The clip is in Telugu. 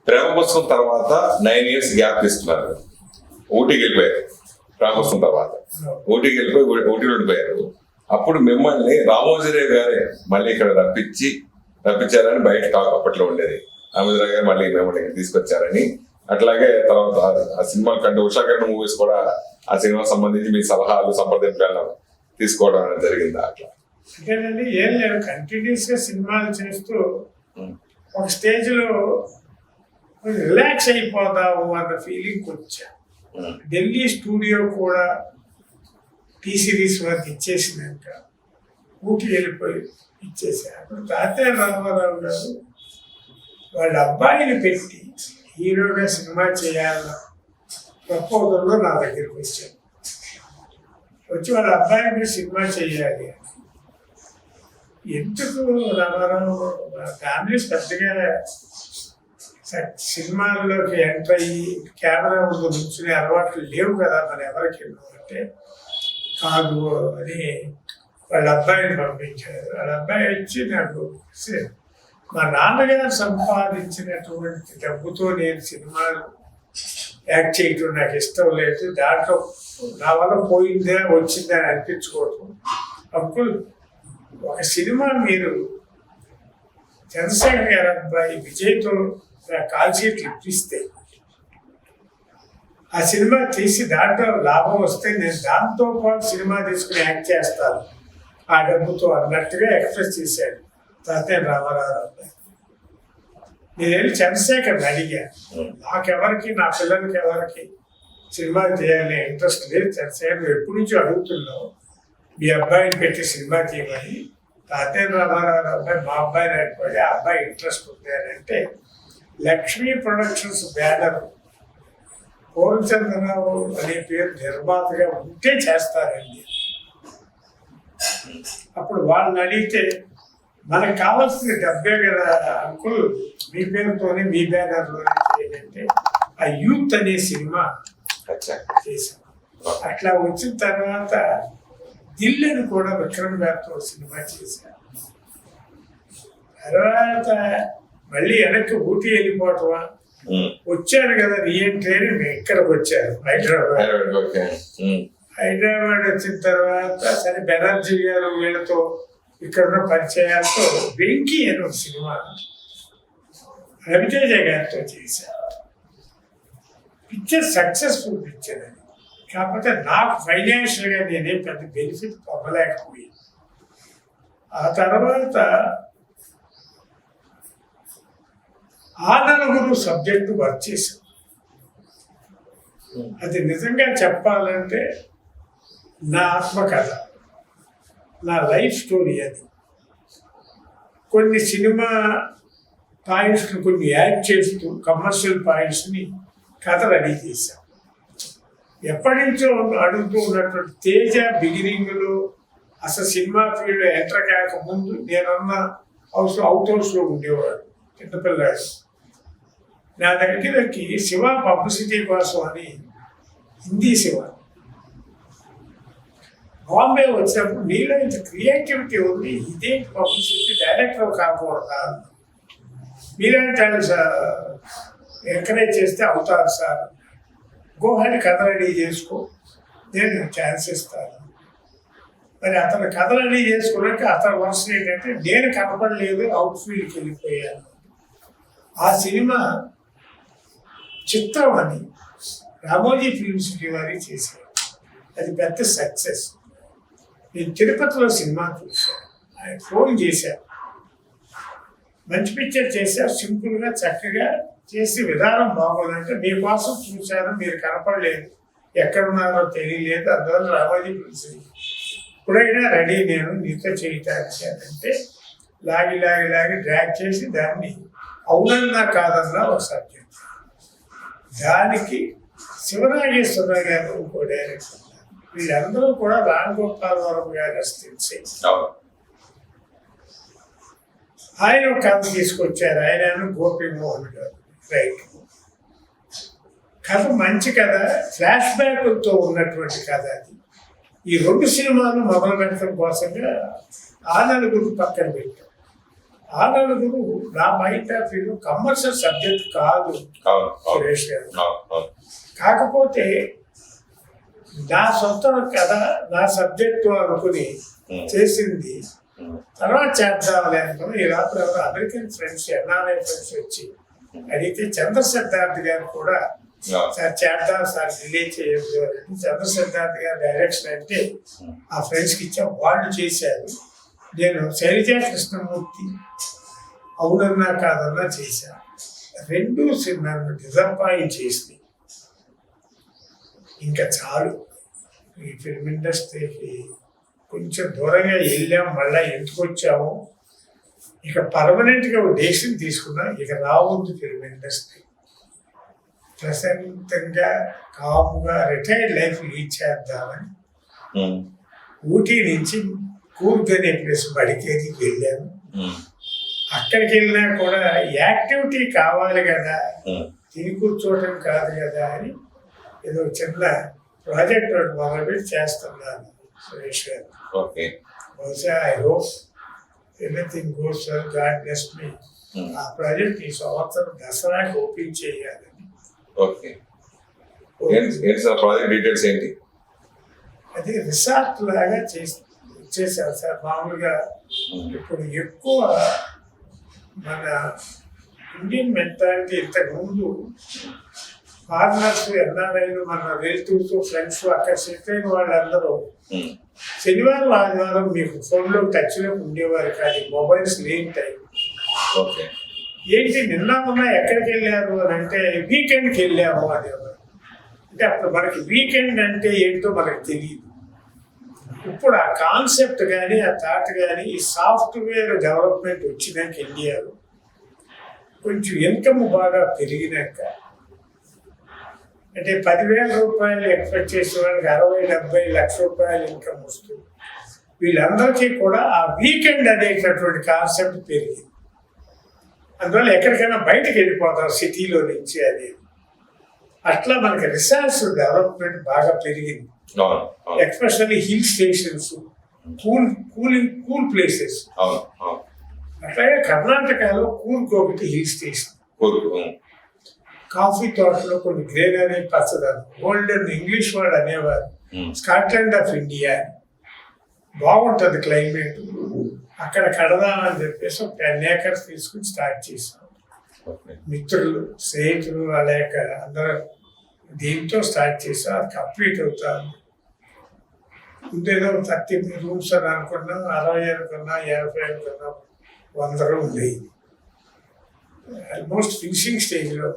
ప్రేమ పుస్తకం తర్వాత 9 years గ్యాప్ తీసుకున్నారు. ఊటీకి వెళ్ళిపోయారు. ప్రేమ పుస్తకం తర్వాత ఊటీకి వెళ్ళిపోయి ఊటీలో ఉండిపోయారు. అప్పుడు మిమ్మల్ని రామోజీరావు గారే మళ్ళీ ఇక్కడ రప్పించారని బయట టాక్ అప్పట్లో ఉండేది. రామోజీరావు గారు మళ్ళీ మిమ్మల్ని తీసుకొచ్చారని. అట్లాగే తర్వాత ఆ సినిమాల కంటే ఉషాకరణ మూవీస్ కూడా ఆ సినిమా సంబంధించి మీ సలహాలు సంప్రదింపులను తీసుకోవడం అనేది జరిగింది. అట్లా అంతేనండి, ఏం లేదు, కంటిన్యూస్ గా సినిమాలు చేస్తూ ఒక స్టేజ్ లో రిలాక్స్ అయిపోదాము అన్న ఫీలింగ్ వచ్చా. ఢిల్లీ స్టూడియో కూడా టీ సిరీస్ వరకు ఇచ్చేసినాక ఊటీ వెళ్ళిపోయి ఇచ్చేసా. అప్పుడు తాతయ్య రామారావు గారు వాళ్ళ అబ్బాయిని పెట్టి హీరోగా సినిమా చేయాలన్న ప్రపోజల్లో నా దగ్గరికి వచ్చారు. వచ్చి వాళ్ళ అబ్బాయి మీద సినిమా చేయాలి. ఎందుకు రామారావు ఫ్యామిలీస్ పెద్దగా సినిమాల్లోకి ఎంటర్ అయ్యి కెమెరా ముందు నుంచునే అలవాట్లు లేవు కదా మరి ఎవరికి అంటే కాదు అని వాళ్ళ అబ్బాయిని పంపించారు. వాళ్ళ అబ్బాయి వచ్చి నాకు మా నాన్నగారు సంపాదించినటువంటి డబ్బుతో నేను సినిమాలు యాక్ట్ చేయటం నాకు ఇష్టం లేదు, దాంట్లో నా వల్ల పోయిందా వచ్చిందా అని అనిపించుకోవటం. అప్పుడు ఒక సినిమా మీరు చంద్రశేఖర్ గారి అబ్బాయి విజయ్తో కాల్ షీట్లు ఇప్పిస్తే ఆ సినిమా తీసి దాంట్లో లాభం వస్తే నేను దాంతో పాటు సినిమా తీసుకుని యాక్ట్ చేస్తాను ఆ డబ్బుతో అన్నట్టుగా ఎక్స్ప్రెస్ చేశాడు తాతయ్య రామారావు అబ్బాయి. నేను వెళ్ళి చంద్రశేఖర్ని అడిగాను, నాకెవరికి నా పిల్లలకి ఎవరికి సినిమా చేయాలనే ఇంట్రెస్ట్ లేదు చంద్రశేఖర్, నువ్వు ఎప్పటి నుంచో అడుగుతున్నావు మీ అబ్బాయిని పెట్టి సినిమా చేయమని. తాతయ్య రామారావు అబ్బాయి మా అబ్బాయిని అనుకోండి, ఆ అబ్బాయి ఇంట్రెస్ట్ ఉంది అని అంటే లక్ష్మీ ప్రొడక్షన్స్ బ్యానర్ పూర్ణచంద్రరావు అనే పేరు నిర్మాతగా ఉంటే చేస్తారండి. అప్పుడు వాళ్ళని అడిగితే మనకు కావాల్సిన డబ్బే కదా అంకుల్, మీ పేరుతోనే మీ బ్యానర్లోనే చేయాలంటే ఆ యూత్ అనే సినిమా చేశాం. అట్లా వచ్చిన తర్వాత దిల్లుని కూడా విక్రమ్ గారితో సినిమా చేశాను. తర్వాత మళ్ళీ వెనక్కి ఊటీ వెళ్ళిపోవటమా, వచ్చారు కదా రీఎంట్రీ ఇక్కడికి వచ్చారు హైదరాబాద్ వచ్చిన తర్వాత సరే బెనర్జీ గారు వీళ్ళతో ఇక్కడ పరిచయాలతో వెంకీ అని ఒక సినిమా రవితేజ గారితో చేశారు. పిక్చర్ సక్సెస్ఫుల్ పిక్చర్ అది, కాకపోతే నాకు ఫైనాన్షియల్గా నేనేం పెద్ద బెనిఫిట్ పొందలేకపోయాను. ఆ తర్వాత ఆ నలుగురు సబ్జెక్టు వర్క్ చేశాం. అది నిజంగా చెప్పాలంటే నా ఆత్మకథ, నా లైఫ్ స్టోరీ. అది కొన్ని సినిమా పాయింట్స్ని కొన్ని యాడ్ చేస్తూ కమర్షియల్ పాయింట్స్ని కథ రెడీ చేశాం. ఎప్పటి నుంచో అడుగుతూ ఉన్నటువంటి తేజ బిగినింగ్లో అసలు సినిమా ఫీల్డ్ ఎంటర్ కాకముందు నేనన్న అవుట్ హౌస్లో ఉండేవాడు చిన్నపిల్లాడు. నా దగ్గరికి శివ పబ్లిసిటీ కోసం అని హిందీ శివ బాంబే వచ్చినప్పుడు నీలో ఇంత క్రియేటివిటీ ఉంది, ఇదే పబ్లిసిటీ డైరెక్టర్ కాకూడదా, మీలాంటి ఎంకరేజ్ చేస్తే అవుతారు సార్, గోహని కథ రెడీ చేసుకో, నేను ఛాన్స్ ఇస్తాను. మరి అతను కథ రెడీ చేసుకున్నాక అతని వర్షం ఏంటంటే నేను కనపడలేదు, అవుట్ ఫీల్డ్కి వెళ్ళిపోయాను. ఆ సినిమా చిత్రం అని రామోజీ ఫిల్మ్ సిటీ వారికి చేశారు. అది పెద్ద సక్సెస్. నేను తిరుపతిలో సినిమా చూశాను, ఆయన ఫోన్ చేశాను, మంచి పిక్చర్ చేశారు, సింపుల్గా చక్కగా చేసి విధానం బాగోదంటే మీకోసం చూశాను, మీరు కనపడలేదు, ఎక్కడున్నారో తెలియలేదు, అందువల్ల రామోజీ ఫిల్మ్ సిటీ ఇప్పుడైనా రెడీ నేను నీతో చేయటానికి అంటే లాగి డ్రాగ్ చేసి దాన్ని అవునన్నా కాదన్నా ఒక సబ్జెక్ట్. దానికి శివనాగేశ్వరరావు గారు ఇంకో డైరెక్టర్, వీళ్ళందరూ కూడా రామ్ గోపాల్ వర్మ గారు అసిస్టెంట్స్. ఆయన ఒక కథ తీసుకొచ్చారు, ఆయన గోపీమోహన్ గారు. రైట్, కథ మంచి కథ, ఫ్లాష్ బ్యాక్తో ఉన్నటువంటి కథ. అది ఈ రెండు సినిమాలు మొదలు పెట్టడం కోసంగా ఆ నలుగురు పక్కన పెట్టాం. ఆ నలుగురు నా mind of view commercial subject కాదు అవును అవును సురేష్ గారు. అవును అవును కాకపోతే నా సొంత కథ నా సబ్జెక్టు అనుకుని చేసింది. తర్వాత చేద్దామని అనుకుని ఈ రాత్రి ఎవరు అమెరికన్ ఫ్రెండ్స్ ఎన్ఆర్ఐ ఫ్రెండ్స్ వచ్చి అడిగితే చంద్ర సిద్ధార్థ్ గారు కూడా సార్ చేద్దాం సార్ డిలే చేయొద్దు అని చంద్ర సిద్ధార్థ్ గారు డైరెక్షన్ అంటే ఆ ఫ్రెండ్స్కి ఇచ్చాం, వాళ్ళు చేశారు. నేను శైలజా కృష్ణమూర్తి అవునన్నా కాదన్నా చేశాను. రెండు సినిమాలు డిజపాయింట్ చేసి ఇంకా చాలు ఈ ఫిల్మ్ ఇండస్ట్రీకి కొంచెం దూరంగా వెళ్ళాం, మళ్ళీ ఎందుకు వచ్చాము, ఇక పర్మనెంట్గా ఒక డెసిషన్ తీసుకున్నా, ఇక రావద్దు ఫిల్మ్ ఇండస్ట్రీ, ప్రశాంతంగా కాముగా రిటైర్డ్ లైఫ్ లీడ్ చేద్దామని ఊటీ నుంచి కూర్గ్ అనే ప్లేస్ మడికేరికి వెళ్ళాము. అక్కడికి వెళ్ళినా కూడా యాక్టివిటీ కావాలి కదా, తిని కూర్చోవటం కాదు కదా అని ఏదో చిన్న ప్రాజెక్ట్ ఒకటి మొదలుపెట్టి చేస్తున్నాను సురేష్ గారు. బహుశా I hope everything goes well, God bless me. ఆ ప్రాజెక్ట్ ఈ సంవత్సరం దసరాకి ఓపెన్ చేయాలని. అది రిసార్ట్ లాగా చేశారు సార్. మామూలుగా ఇప్పుడు ఎక్కువ మన ఇండియన్ మెంటాలిటీ ఇంతకుముందు ఫారినర్స్ ఎన్ఆర్ఐలు మన రిలేటివ్స్ ఫ్రెండ్స్ అక్కడ సెటిల్ అయిన వాళ్ళందరూ శనివారం ఆదివారం మీకు ఫోన్లో టచ్లో ఉండేవారు కాదు, మొబైల్స్ లేని టైం. ఏంటి నిన్న మొన్న ఎక్కడికి వెళ్ళారు అని అంటే వీకెండ్కి వెళ్ళాము అనేవారు. అంటే అప్పుడు మనకి వీకెండ్ అంటే ఏంటో మనకు తెలియదు. ఇప్పుడు ఆ కాన్సెప్ట్ కానీ ఆ థాట్ కానీ ఈ సాఫ్ట్వేర్ డెవలప్మెంట్ వచ్చినాక ఇండియాలో కొంచెం ఇన్కమ్ బాగా పెరిగినాక, అంటే 10,000 రూపాయలు ఎక్స్పెక్ట్ చేసే వాళ్ళకి 60-70 లక్షల రూపాయలు ఇన్కమ్ వస్తుంది. వీళ్ళందరికీ కూడా ఆ వీకెండ్ అనేటటువంటి కాన్సెప్ట్ పెరిగింది. అందువల్ల ఎక్కడికైనా బయటకు వెళ్ళిపోతాం సిటీలో నుంచి అనేది. అట్లా మనకి రిసార్ట్స్ డెవలప్మెంట్ బాగా పెరిగింది, especially hill stations, cool places. అట్లాగే కర్ణాటకలో కూర్గ్ ఒకటి హిల్ స్టేషన్, కాఫీ తోటలో కొన్ని గ్రీనరీ పచ్చదనం, గోల్డెన్ ఇంగ్లీష్ వాళ్ళు అనేవారు, స్కాట్లాండ్ ఆఫ్ ఇండియా, బాగుంటుంది క్లైమేట్, అక్కడ కడదామని చెప్పేసి ఒక 10 acres తీసుకుని స్టార్ట్ చేసాం. మిత్రులు స్నేహితులు అలాగ అందరూ దీంతో స్టార్ట్ చేసాం. అది కంప్లీట్ అవుతాం. ముందేదో 30 rooms అని అనుకున్నాం, 60 అనుకున్నాం, 50 అనుకున్నాం, 100 ఉండేది. ఆల్మోస్ట్ ఫినిషింగ్ స్టేజ్లో